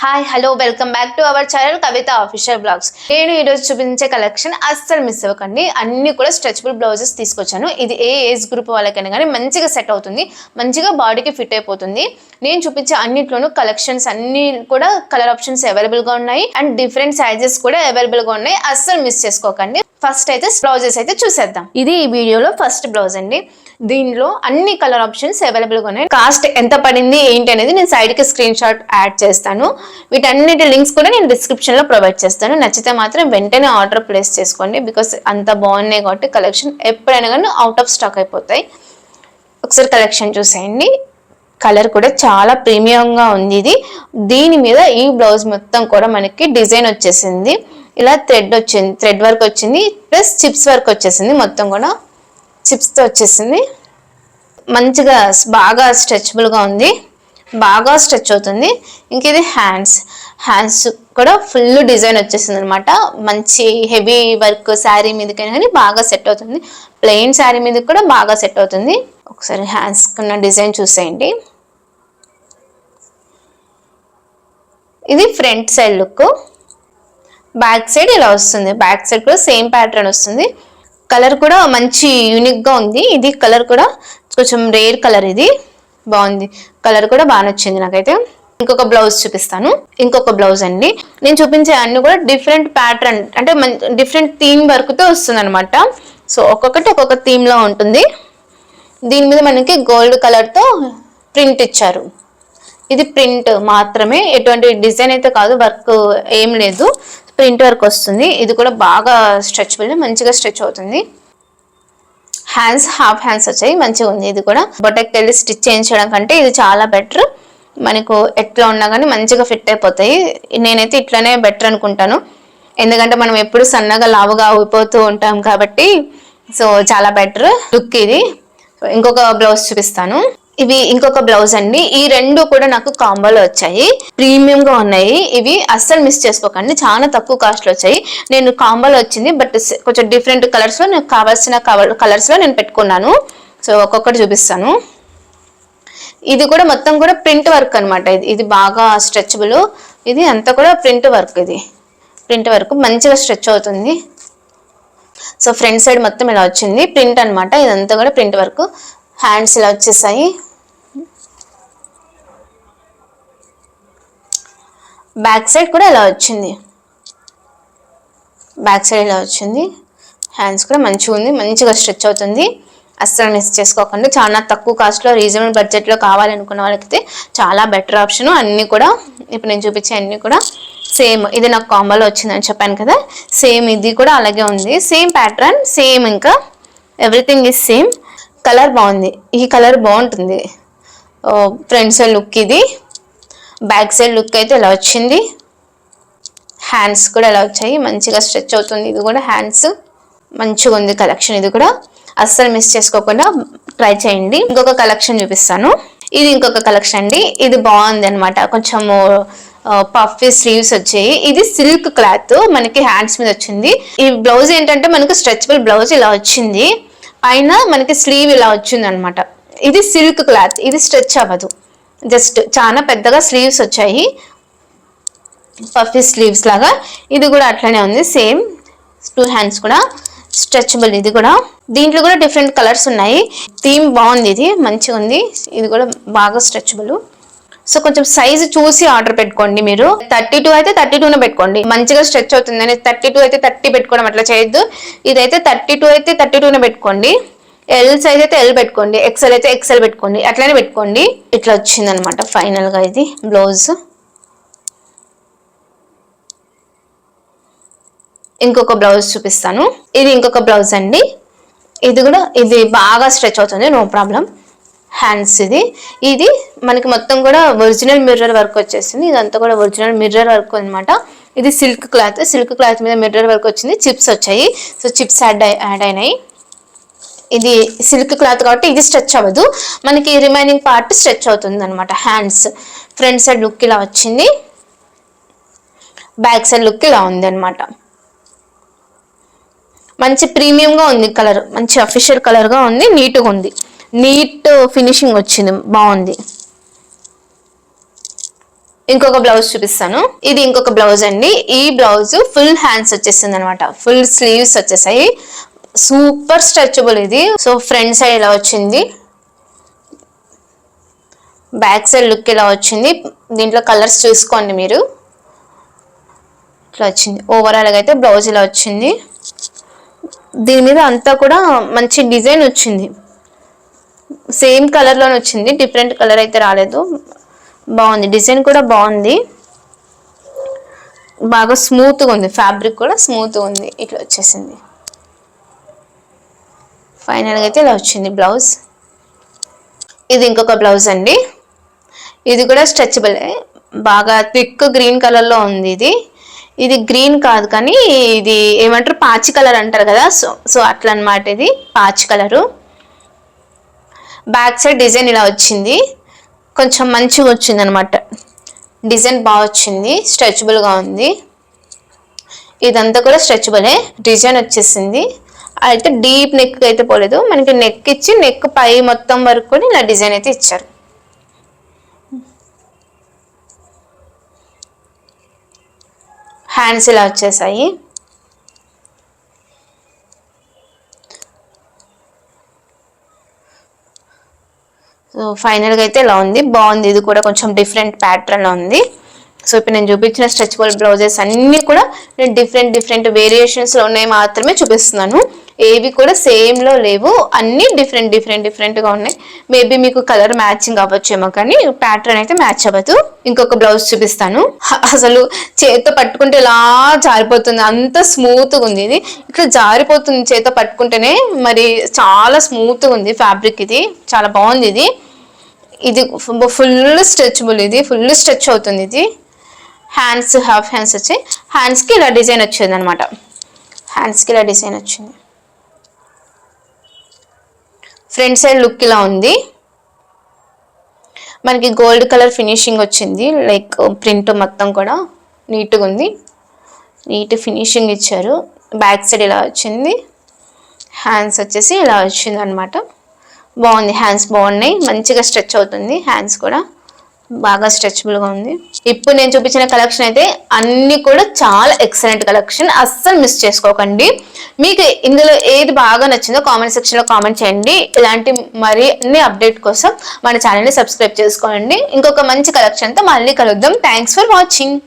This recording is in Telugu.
Hi hello welcome back to our channel Kavitha official blogs. నేను ఈరోజు చూపించే కలెక్షన్ అస్సలు మిస్ అవ్వకండి. అన్ని కూడా స్ట్రెచబుల్ బ్లౌజెస్ తీసుకొచ్చాను. ఇది ఏ ఏజ్ గ్రూప్ వాళ్ళకైనా కానీ మంచిగా సెట్ అవుతుంది, మంచిగా బాడీకి ఫిట్ అయిపోతుంది. నేను చూపించే అన్నిట్లోనూ కలెక్షన్స్ అన్ని కూడా కలర్ ఆప్షన్స్ అవైలబుల్గా ఉన్నాయి అండ్ డిఫరెంట్ సైజెస్ కూడా అవైలబుల్గా ఉన్నాయి. అస్సలు మిస్ చేసుకోకండి. ఫస్ట్ అయితే బ్లౌజెస్ అయితే చూసేద్దాం. ఇది ఈ వీడియోలో ఫస్ట్ బ్లౌజ్ అండి. దీనిలో అన్ని కలర్ ఆప్షన్స్ అవైలబుల్గా ఉన్నాయి. కాస్ట్ ఎంత పడింది ఏంటి అనేది నేను సైడ్కి స్క్రీన్ షాట్ యాడ్ చేస్తాను. వీటన్నిటి లింక్స్ కూడా నేను డిస్క్రిప్షన్లో ప్రొవైడ్ చేస్తాను. నచ్చితే మాత్రం వెంటనే ఆర్డర్ ప్లేస్ చేసుకోండి. బికాస్ అంత బాగున్నాయి కాబట్టి కలెక్షన్ ఎప్పుడైనా కానీ అవుట్ ఆఫ్ స్టాక్ అయిపోతాయి. ఒకసారి కలెక్షన్ చూసేయండి. కలర్ కూడా చాలా ప్రీమియంగా ఉంది. ఇది దీని మీద ఈ బ్లౌజ్ మొత్తం కూడా మనకి డిజైన్ వచ్చేసింది. ఇలా థ్రెడ్ వచ్చింది, థ్రెడ్ వర్క్ వచ్చింది, ప్లస్ చిప్స్ వర్క్ వచ్చేసింది. మొత్తం కూడా చిప్స్తో వచ్చేసింది. మంచిగా బాగా స్ట్రెచబుల్గా ఉంది, బాగా స్ట్రెచ్ అవుతుంది. ఇంక ఇది హ్యాండ్స్ కూడా ఫుల్ డిజైన్ వచ్చేసింది అనమాట. మంచి హెవీ వర్క్ శారీ మీదకైనా కానీ బాగా సెట్ అవుతుంది. ప్లెయిన్ శారీ మీద కూడా బాగా సెట్ అవుతుంది. ఒకసారి హ్యాండ్స్ ఉన్న డిజైన్ చూసేయండి. ఇది front side look. Back side ఇలా వస్తుంది. బ్యాక్ సైడ్ కూడా సేమ్ ప్యాటర్న్ వస్తుంది. కలర్ కూడా మంచి యూనిక్గా ఉంది. ఇది కలర్ కూడా కొంచెం రేర్ కలర్. ఇది బాగుంది. కలర్ కూడా బాగా నచ్చింది నాకైతే. ఇంకొక బ్లౌజ్ చూపిస్తాను. ఇంకొక బ్లౌజ్ అండి. నేను చూపించే అన్ని కూడా డిఫరెంట్ ప్యాటర్న్ అంటే డిఫరెంట్ థీమ్ వర్క్తో వస్తుంది అనమాట. సో ఒక్కొక్కటి ఒక్కొక్క థీమ్లో ఉంటుంది. దీని మీద మనకి గోల్డ్ కలర్తో ప్రింట్ ఇచ్చారు. ఇది ప్రింట్ మాత్రమే, ఎటువంటి డిజైన్ అయితే కాదు, వర్క్ ఏం లేదు, ప్రింట్ వర్క్ వస్తుంది. ఇది కూడా బాగా స్ట్రెచబుల్, మంచిగా స్ట్రెచ్ అవుతుంది. హ్యాండ్స్ హాఫ్ హ్యాండ్స్ వచ్చాయి, మంచిగా ఉంది. ఇది కూడా బొటెక్కి వెళ్ళి స్టిచ్ చేయించడం కంటే ఇది చాలా బెటర్. మనకు ఎట్లా ఉన్నా కానీ మంచిగా ఫిట్ అయిపోతాయి. నేనైతే ఇట్లానే బెటర్ అనుకుంటాను. ఎందుకంటే మనం ఎప్పుడు సన్నగా లావుగా అయిపోతూ ఉంటాం కాబట్టి సో చాలా బెటర్ లుక్ ఇది. ఇంకొక బ్లౌజ్ చూపిస్తాను. ఇవి ఇంకొక బ్లౌజ్ అండి. ఈ రెండు కూడా నాకు కాంబోలో వచ్చాయి, ప్రీమియం గా ఉన్నాయి. ఇవి అస్సలు మిస్ చేసుకోకండి, చాలా తక్కువ కాస్ట్ లో వచ్చాయి. నేను కాంబోలో వచ్చింది బట్ కొంచెం డిఫరెంట్ కలర్స్ లో నాకు కావాల్సిన కలర్స్ లో నేను పెట్టుకున్నాను. సో ఒక్కొక్కటి చూపిస్తాను. ఇది కూడా మొత్తం కూడా ప్రింట్ వర్క్ అనమాట. ఇది బాగా స్ట్రెచబుల్. ఇది అంతా కూడా ప్రింట్ వర్క్. ఇది ప్రింట్ వర్క్ మంచిగా స్ట్రెచ్ అవుతుంది. సో ఫ్రంట్ సైడ్ మొత్తం ఇలా వచ్చింది, ప్రింట్ అనమాట. ఇదంతా కూడా ప్రింట్ వర్క్. హ్యాండ్స్ ఇలా వచ్చేసాయి. బ్యాక్ సైడ్ కూడా ఇలా వచ్చింది. బ్యాక్ సైడ్ ఇలా వచ్చింది. హ్యాండ్స్ కూడా మంచిగా ఉంది, మంచిగా స్ట్రెచ్ అవుతుంది. అస్సలు మిస్ చేసుకోకండి. చాలా తక్కువ కాస్ట్లో రీజనబుల్ బడ్జెట్లో కావాలనుకున్న వాళ్ళకైతే చాలా బెటర్ ఆప్షన్. అన్నీ కూడా ఇప్పుడు నేను చూపించే అన్నీ కూడా సేమ్. ఇది నాకు కాంబోలో వచ్చిందని చెప్పాను కదా, సేమ్ ఇది కూడా అలాగే ఉంది. సేమ్ ప్యాటర్న్, సేమ్, ఇంకా ఎవ్రీథింగ్ ఈజ్ సేమ్. కలర్ బాగుంది. ఈ కలర్ బాగుంటుంది. ఫ్రంట్ సైడ్ లుక్ ఇది. బ్యాక్ సైడ్ లుక్ అయితే ఇలా వచ్చింది. హ్యాండ్స్ కూడా ఇలా వచ్చాయి, మంచిగా స్ట్రెచ్ అవుతుంది. ఇది కూడా హ్యాండ్స్ మంచిగా ఉంది కలెక్షన్. ఇది కూడా అస్సలు మిస్ చేసుకోకుండా ట్రై చేయండి. ఇంకొక కలెక్షన్ చూపిస్తాను. ఇది ఇంకొక కలెక్షన్ అండి. ఇది బాగుంది అనమాట. కొంచెము పఫీ స్లీవ్స్ వచ్చాయి. ఇది సిల్క్ క్లాత్ మనకి హ్యాండ్స్ మీద వచ్చింది. ఈ బ్లౌజ్ ఏంటంటే మనకి స్ట్రెచబుల్ బ్లౌజ్ ఇలా వచ్చింది. పైన మనకి స్లీవ్ ఇలా వచ్చింది అనమాట. ఇది సిల్క్ క్లాత్, ఇది స్ట్రెచ్ అవ్వదు. జస్ట్ చాలా పెద్దగా స్లీవ్స్ వచ్చాయి, పఫీ స్లీవ్స్ లాగా. ఇది కూడా అట్లనే ఉంది, సేమ్. 2 హ్యాండ్స్ కూడా స్ట్రెచబుల్. ఇది కూడా దీంట్లో కూడా డిఫరెంట్ కలర్స్ ఉన్నాయి. థీమ్ బాగుంది, ఇది మంచిగా ఉంది. ఇది కూడా బాగా స్ట్రెచబుల్. సో కొంచెం సైజు చూసి ఆర్డర్ పెట్టుకోండి. మీరు 32 అయితే 32నే పెట్టుకోండి, మంచిగా స్ట్రెచ్ అవుతుంది. అని 32 అయితే 30 పెట్టుకోవడం అట్లా చేయొద్దు. ఇదైతే 32 అయితే 32నే పెట్టుకోండి. ఎల్ సైజ్ అయితే ఎల్ పెట్టుకోండి, ఎక్సెల్ అయితే ఎక్సెల్ పెట్టుకోండి, అట్లనే పెట్టుకోండి. ఇట్లా వచ్చింది అనమాట ఫైనల్ గా ఇది బ్లౌజ్. ఇంకొక బ్లౌజ్ చూపిస్తాను. ఇది ఇంకొక బ్లౌజ్ అండి. ఇది బాగా స్ట్రెచ్ అవుతుంది, నో ప్రాబ్లం. హ్యాండ్స్ ఇది మనకి మొత్తం కూడా ఒరిజినల్ మిర్రర్ వర్క్ వచ్చేసింది. ఇదంతా కూడా ఒరిజినల్ మిర్రర్ వర్క్ అనమాట. ఇది సిల్క్ క్లాత్. సిల్క్ క్లాత్ మీద మిర్రర్ వర్క్ వచ్చింది. చిప్స్ వచ్చాయి. సో చిప్స్ యాడ్ అయినాయి. ఇది సిల్క్ క్లాత్ కాబట్టి ఇది స్ట్రెచ్ అవ్వదు, మనకి రిమైనింగ్ పార్ట్ స్ట్రెచ్ అవుతుంది అనమాట. హ్యాండ్స్ ఫ్రంట్ సైడ్ లుక్ ఇలా వచ్చింది, బ్యాక్ సైడ్ లుక్ ఇలా ఉంది అనమాట. మంచి ప్రీమియంగా ఉంది కలర్, మంచి అఫీషియల్ కలర్గా ఉంది, నీట్గా ఉంది. నీట్ ఫినిషింగ్ వచ్చింది, బాగుంది. ఇంకొక బ్లౌజ్ చూపిస్తాను. ఇది ఇంకొక బ్లౌజ్ అండి. ఈ బ్లౌజ్ ఫుల్ హ్యాండ్స్ వచ్చేసింది అనమాట, ఫుల్ స్లీవ్స్ వచ్చేసాయి. సూపర్ స్ట్రెచబుల్ ఇది. సో ఫ్రంట్ సైడ్ ఇలా వచ్చింది, బ్యాక్ సైడ్ లుక్ ఇలా వచ్చింది. దీంట్లో కలర్స్ చూసుకోండి మీరు. ఇట్లా వచ్చింది ఓవరాల్గా అయితే బ్లౌజ్ ఇలా వచ్చింది. దీని మీద అంతా కూడా మంచి డిజైన్ వచ్చింది, సేమ్ కలర్లోనే వచ్చింది, డిఫరెంట్ కలర్ అయితే రాలేదు. బాగుంది, డిజైన్ కూడా బాగుంది, బాగా స్మూత్గా ఉంది, ఫ్యాబ్రిక్ కూడా స్మూత్గా ఉంది. ఇట్లా వచ్చేసింది. ఫైనల్గా అయితే ఇలా వచ్చింది బ్లౌజ్. ఇది ఇంకొక బ్లౌజ్ అండి. ఇది కూడా స్ట్రెచబుల్, బాగా థిక్ గ్రీన్ కలర్లో ఉంది. ఇది గ్రీన్ కాదు కానీ ఇది ఏమంటారు, పాచి కలర్ అంటారు కదా, సో అట్లా అనమాట. ఇది పాచి కలరు. బ్యాక్ సైడ్ డిజైన్ ఇలా వచ్చింది, కొంచెం మంచిగా వచ్చింది అనమాట, డిజైన్ బాగా వచ్చింది, స్ట్రెచబుల్గా ఉంది. ఇదంతా కూడా స్ట్రెచబులే. డిజైన్ వచ్చేసింది, అయితే డీప్ నెక్ అయితే పోలేదు, మనకి నెక్ ఇచ్చి నెక్ పై మొత్తం వరకు కూడా ఇలా డిజైన్ అయితే ఇచ్చారు. హ్యాండ్స్ ఇలా వచ్చేసాయి. సో ఫైనల్గా అయితే ఇలా ఉంది, బాగుంది. ఇది కూడా కొంచెం డిఫరెంట్ ప్యాటర్న్లో ఉంది. సో ఇప్పుడు నేను చూపించిన స్ట్రెచబుల్ బ్లౌజెస్ అన్నీ కూడా నేను డిఫరెంట్ వేరియేషన్స్లో ఉన్నాయి మాత్రమే చూపిస్తున్నాను. ఏవి కూడా సేమ్లో లేవు, అన్నీ డిఫరెంట్గా ఉన్నాయి. మేబీ మీకు కలర్ మ్యాచింగ్ అవ్వచ్చేమో కానీ ప్యాటర్న్ అయితే మ్యాచ్ అవ్వదు. ఇంకొక బ్లౌజ్ చూపిస్తాను. అసలు చేత్తో పట్టుకుంటే ఇలా జారిపోతుంది, అంత స్మూత్గా ఉంది. ఇది ఇట్లా జారిపోతుంది చేత్తో పట్టుకుంటేనే, మరి చాలా స్మూత్గా ఉంది ఫ్యాబ్రిక్. ఇది చాలా బాగుంది. ఇది ఫుల్ స్ట్రెచబుల్, ఇది ఫుల్ స్ట్రెచ్ అవుతుంది. ఇది హ్యాండ్స్ హాఫ్ హ్యాండ్స్ వచ్చి హ్యాండ్స్కి ఇలా డిజైన్ వచ్చింది అనమాట, హ్యాండ్స్కి ఇలా డిజైన్ వచ్చింది. ఫ్రంట్ సైడ్ లుక్ ఇలా ఉంది, మనకి గోల్డ్ కలర్ ఫినిషింగ్ వచ్చింది, లైక్ ప్రింట్ మొత్తం కూడా నీట్గా ఉంది, నీట్ ఫినిషింగ్ ఇచ్చారు. బ్యాక్ సైడ్ ఇలా వచ్చింది, హ్యాండ్స్ వచ్చేసి ఇలా వచ్చింది అనమాట. బాగుంది, హ్యాండ్స్ బాగున్నాయి, మంచిగా స్ట్రెచ్ అవుతుంది, హ్యాండ్స్ కూడా బాగా స్ట్రెచబుల్గా ఉంది. ఇప్పుడు నేను చూపించిన కలెక్షన్ అయితే అన్ని కూడా చాలా ఎక్సలెంట్ కలెక్షన్, అస్సలు మిస్ చేసుకోకండి. మీకు ఇందులో ఏది బాగా నచ్చిందో కామెంట్ సెక్షన్లో కామెంట్ చేయండి. ఇలాంటి మరిన్ని అప్డేట్ కోసం మన ఛానల్ని సబ్స్క్రైబ్ చేసుకోండి. ఇంకొక మంచి కలెక్షన్తో మళ్ళీ కలుద్దాం. Thanks for watching.